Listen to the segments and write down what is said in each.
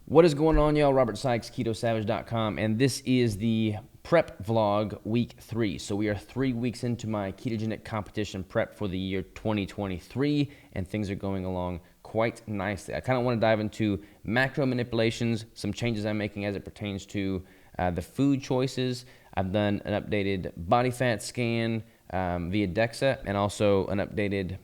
What is going on, y'all? Robert Sykes, KetoSavage.com, and this is the prep vlog week 3. So we are 3 weeks into my ketogenic competition prep for the year 2023, and things are going along quite nicely. I kind of want to dive into macro manipulations, some changes I'm making as it pertains to the food choices. I've done an updated body fat scan via DEXA, and also an updated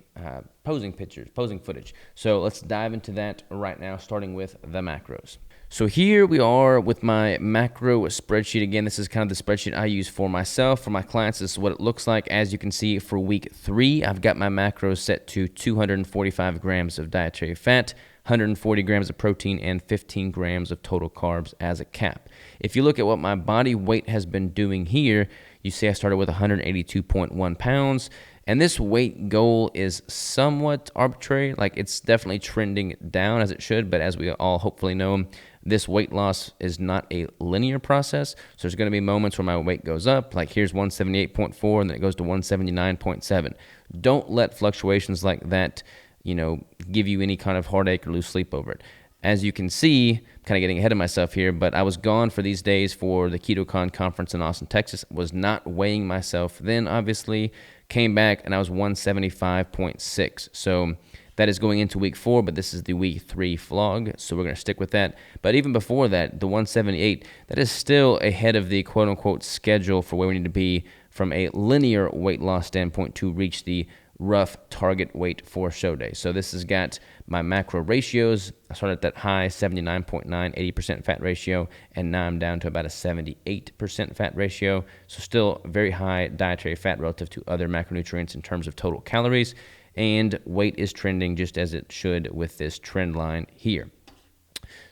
posing footage. So let's dive into that right now, starting with the macros. So here we are with my macro spreadsheet. Again, this is kind of the spreadsheet I use for myself. For my clients, this is what it looks like. As you can see, for week 3, I've got my macros set to 245 grams of dietary fat, 140 grams of protein, and 15 grams of total carbs as a cap. If you look at what my body weight has been doing here, you see I started with 182.1 pounds. And this weight goal is somewhat arbitrary. Like, it's definitely trending down as it should, but as we all hopefully know, this weight loss is not a linear process. So there's going to be moments where my weight goes up, like here's 178.4, and then it goes to 179.7. Don't let fluctuations like that, give you any kind of heartache or lose sleep over it. As you can see, I'm kind of getting ahead of myself here, but I was gone for these days for the Keto Con conference in Austin, Texas. Was not weighing myself then, obviously. Came back and I was 175.6. So that is going into week 4, but this is the week 3 vlog, so we're going to stick with that. But even before that, the 178, that is still ahead of the quote-unquote schedule for where we need to be from a linear weight loss standpoint to reach the rough target weight for show day. So this has got my macro ratios. I started at that high 79.9, 80% fat ratio, and now I'm down to about a 78% fat ratio. So still very high dietary fat relative to other macronutrients in terms of total calories, and weight is trending just as it should with this trend line here.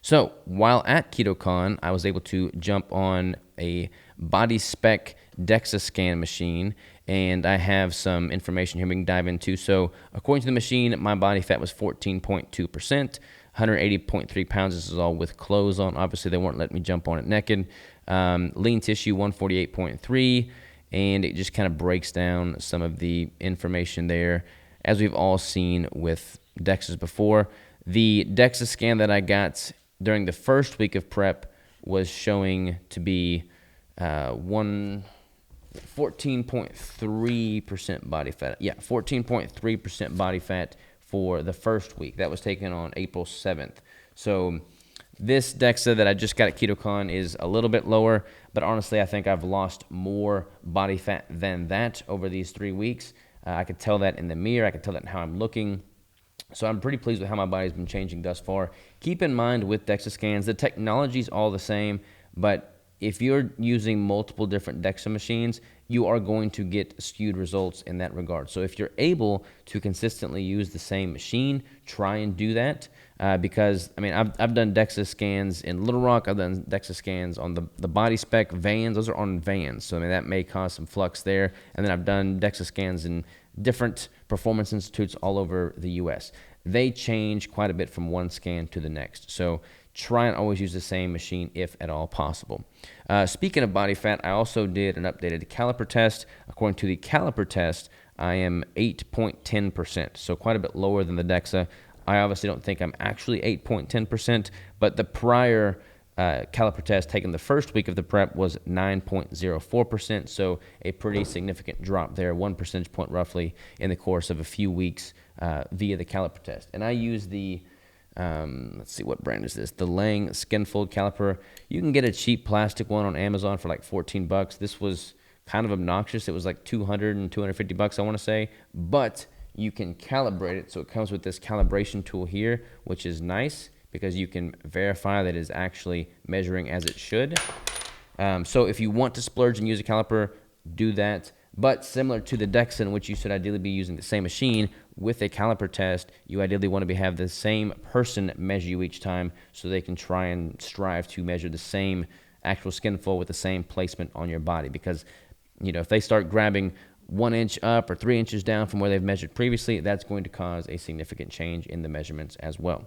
So while at Keto Con, I was able to jump on a body spec DEXA scan machine, and I have some information here we can dive into. So according to the machine, my body fat was 14.2%, 180.3 pounds. This is all with clothes on. Obviously, they weren't letting me jump on it naked. Lean tissue, 148.3, and it just kind of breaks down some of the information there, as we've all seen with DEXAs before. The DEXA scan that I got during the first week of prep was showing to be 14.3% body fat. Yeah, 14.3% body fat for the first week. That was taken on April 7th. So this DEXA that I just got at Keto Con is a little bit lower, but honestly, I think I've lost more body fat than that over these 3 weeks. I could tell that in the mirror. I could tell that in how I'm looking. So I'm pretty pleased with how my body's been changing thus far. Keep in mind with DEXA scans, the technology's all the same, but if you're using multiple different DEXA machines, you are going to get skewed results in that regard. So if you're able to consistently use the same machine, try and do that. Because, I've done DEXA scans in Little Rock. I've done DEXA scans on the body spec vans. Those are on vans. So, that may cause some flux there. And then I've done DEXA scans in different performance institutes all over the U.S. They change quite a bit from one scan to the next. So try and always use the same machine if at all possible. Speaking of body fat, I also did an updated caliper test. According to the caliper test, I am 8.10%, so quite a bit lower than the DEXA. I obviously don't think I'm actually 8.10%, but the prior caliper test taken the first week of the prep was 9.04%, so a pretty significant drop there, 1 percentage point roughly in the course of a few weeks via the caliper test. And I use the let's see, what brand is this? The Lang Skinfold caliper. You can get a cheap plastic one on Amazon for like $14. This was kind of obnoxious. It was like $200 and $250, I want to say, but you can calibrate it. So it comes with this calibration tool here, which is nice because you can verify that it is actually measuring as it should. So if you want to splurge and use a caliper, do that. But similar to the DEXA, in which you should ideally be using the same machine, with a caliper test, you ideally want to have the same person measure you each time so they can try and strive to measure the same actual skin fold with the same placement on your body. Because, if they start grabbing 1 inch up or 3 inches down from where they've measured previously, that's going to cause a significant change in the measurements as well.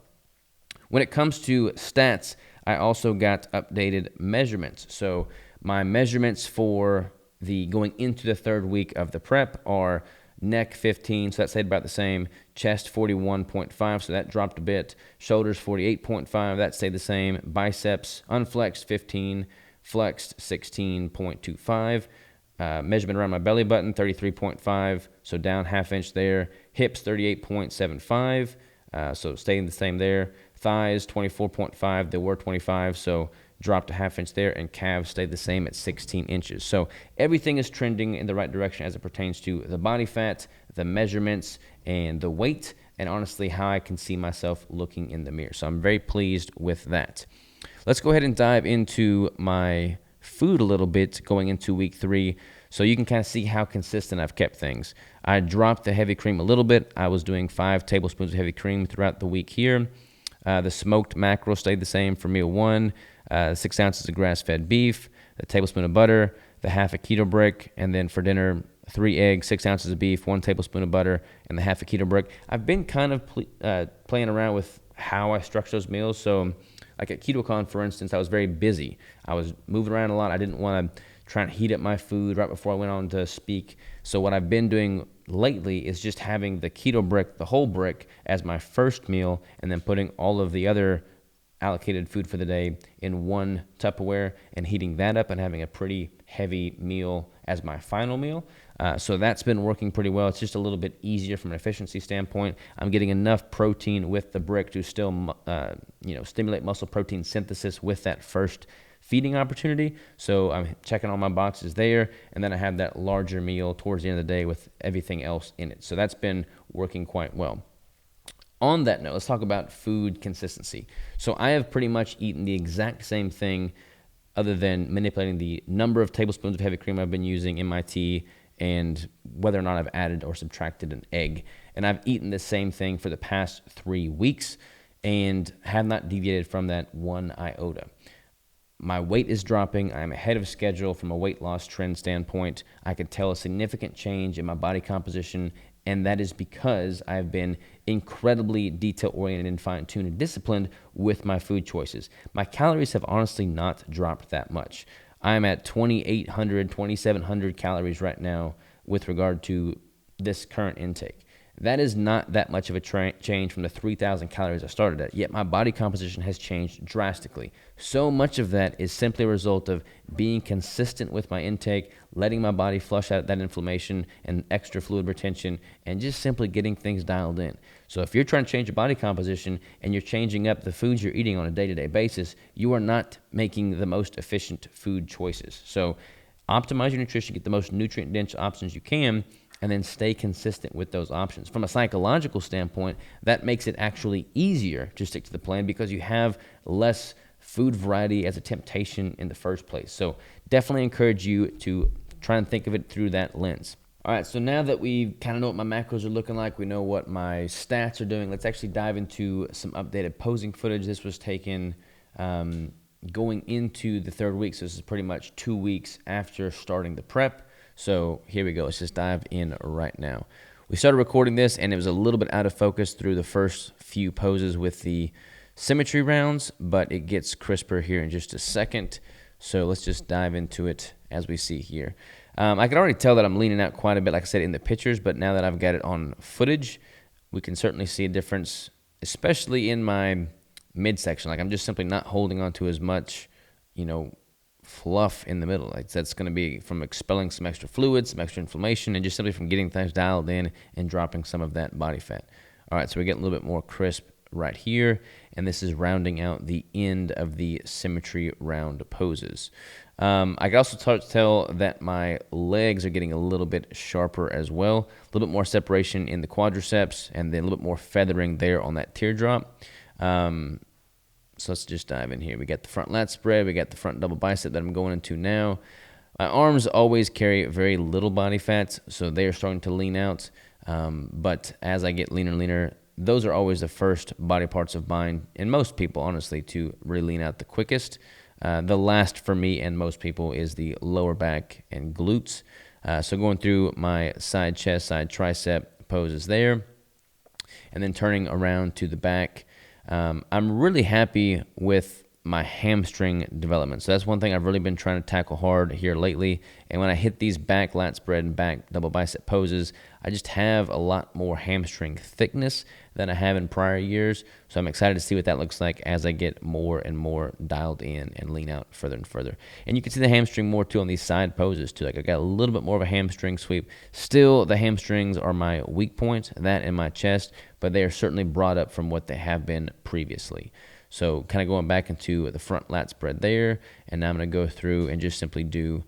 When it comes to stats, I also got updated measurements. So my measurements for the going into the third week of the prep are neck 15, so that stayed about the same. Chest 41.5, so that dropped a bit. Shoulders 48.5, that stayed the same. Biceps unflexed 15, flexed 16.25. Measurement around my belly button 33.5, so down half inch there. Hips 38.75, so staying the same there. Thighs 24.5, they were 25, so dropped a half inch there, and calves stayed the same at 16 inches. So everything is trending in the right direction as it pertains to the body fat, the measurements, and the weight, and honestly how I can see myself looking in the mirror. So I'm very pleased with that. Let's go ahead and dive into my food a little bit going into week 3, so you can kind of see how consistent I've kept things. I dropped the heavy cream a little bit. I was doing 5 tablespoons of heavy cream throughout the week here. The smoked mackerel stayed the same for meal 1, 6 ounces of grass-fed beef, a tablespoon of butter, the half a keto brick, and then for dinner, 3 eggs, 6 ounces of beef, 1 tablespoon of butter, and the half a keto brick. I've been kind of playing around with how I structure those meals. So like at Keto Con, for instance, I was very busy. I was moving around a lot. I didn't want to try and heat up my food right before I went on to speak. So what I've been doing lately is just having the keto brick, the whole brick, as my first meal, and then putting all of the other allocated food for the day in one Tupperware and heating that up and having a pretty heavy meal as my final meal. So that's been working pretty well. It's just a little bit easier from an efficiency standpoint. I'm getting enough protein with the brick to still stimulate muscle protein synthesis with that first feeding opportunity. So I'm checking all my boxes there, and then I have that larger meal towards the end of the day with everything else in it. So that's been working quite well. On that note, let's talk about food consistency. So I have pretty much eaten the exact same thing other than manipulating the number of tablespoons of heavy cream I've been using in my tea and whether or not I've added or subtracted an egg. And I've eaten the same thing for the past 3 weeks and have not deviated from that one iota. My weight is dropping. I'm ahead of schedule from a weight loss trend standpoint. I could tell a significant change in my body composition, and that is because I've been incredibly detail-oriented and fine-tuned and disciplined with my food choices. My calories have honestly not dropped that much. I'm at 2,800, 2,700 calories right now with regard to this current intake. That is not that much of a change from the 3,000 calories I started at, yet my body composition has changed drastically. So much of that is simply a result of being consistent with my intake, letting my body flush out that inflammation and extra fluid retention, and just simply getting things dialed in. So if you're trying to change your body composition and you're changing up the foods you're eating on a day-to-day basis, you are not making the most efficient food choices. So optimize your nutrition, get the most nutrient-dense options you can, and then stay consistent with those options. From a psychological standpoint, that makes it actually easier to stick to the plan because you have less food variety as a temptation in the first place. So definitely encourage you to try and think of it through that lens. All right, so now that we kind of know what my macros are looking like, we know what my stats are doing, let's actually dive into some updated posing footage. This was taken going into the third week, so this is pretty much 2 weeks after starting the prep. So here we go. Let's just dive in right now. We started recording this, and it was a little bit out of focus through the first few poses with the symmetry rounds, but it gets crisper here in just a second. So let's just dive into it as we see here. I can already tell that I'm leaning out quite a bit, like I said, in the pictures, but now that I've got it on footage, we can certainly see a difference, especially in my midsection. Like I'm just simply not holding on to as much, fluff in the middle. Like that's going to be from expelling some extra fluid, some extra inflammation, and just simply from getting things dialed in and dropping some of that body fat. All right, so we get a little bit more crisp right here, and this is rounding out the end of the symmetry round poses. I can also tell that my legs are getting a little bit sharper as well, a little bit more separation in the quadriceps, and then a little bit more feathering there on that teardrop. So let's just dive in here. We got the front lat spread. We got the front double bicep that I'm going into now. My arms always carry very little body fat, so they are starting to lean out. But as I get leaner and leaner, those are always the first body parts of mine, and most people, honestly, to really lean out the quickest. The last for me and most people is the lower back and glutes. So going through my side chest, side tricep poses there, and then turning around to the back. I'm really happy with my hamstring development. So that's one thing I've really been trying to tackle hard here lately. And when I hit these back lat spread and back double bicep poses, I just have a lot more hamstring thickness than I have in prior years. So I'm excited to see what that looks like as I get more and more dialed in and lean out further and further. And you can see the hamstring more too on these side poses too. Like I got a little bit more of a hamstring sweep. Still, the hamstrings are my weak point, that and my chest, but they are certainly brought up from what they have been previously. So kind of going back into the front lat spread there, and now I'm going to go through and just simply do,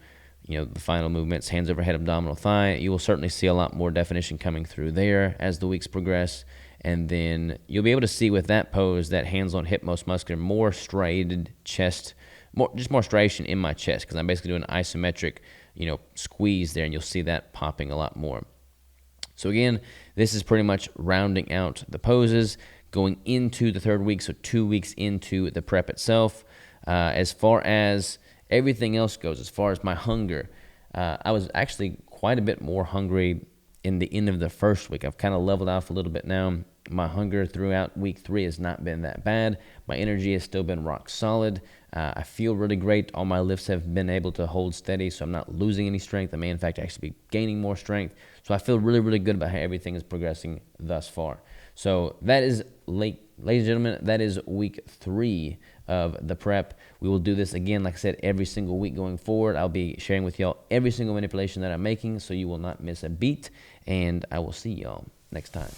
the final movements, hands overhead, abdominal thigh. You will certainly see a lot more definition coming through there as the weeks progress. And then you'll be able to see with that pose, that hands on hip, most muscular, more striated chest, more striation in my chest, because I'm basically doing an isometric, squeeze there, and you'll see that popping a lot more. So again, this is pretty much rounding out the poses going into the third week, so 2 weeks into the prep itself. As far as everything else goes, as far as my hunger, I was actually quite a bit more hungry in the end of the first week. I've kind of leveled off a little bit now. My hunger throughout week 3 has not been that bad. My energy has still been rock solid. I feel really great. All my lifts have been able to hold steady, so I'm not losing any strength. I may, in fact, actually be gaining more strength. So I feel really, really good about how everything is progressing thus far. So that is, ladies and gentlemen, that is week 3 of the prep. We will do this again, like I said, every single week going forward. I'll be sharing with y'all every single manipulation that I'm making, so you will not miss a beat. And I will see y'all next time.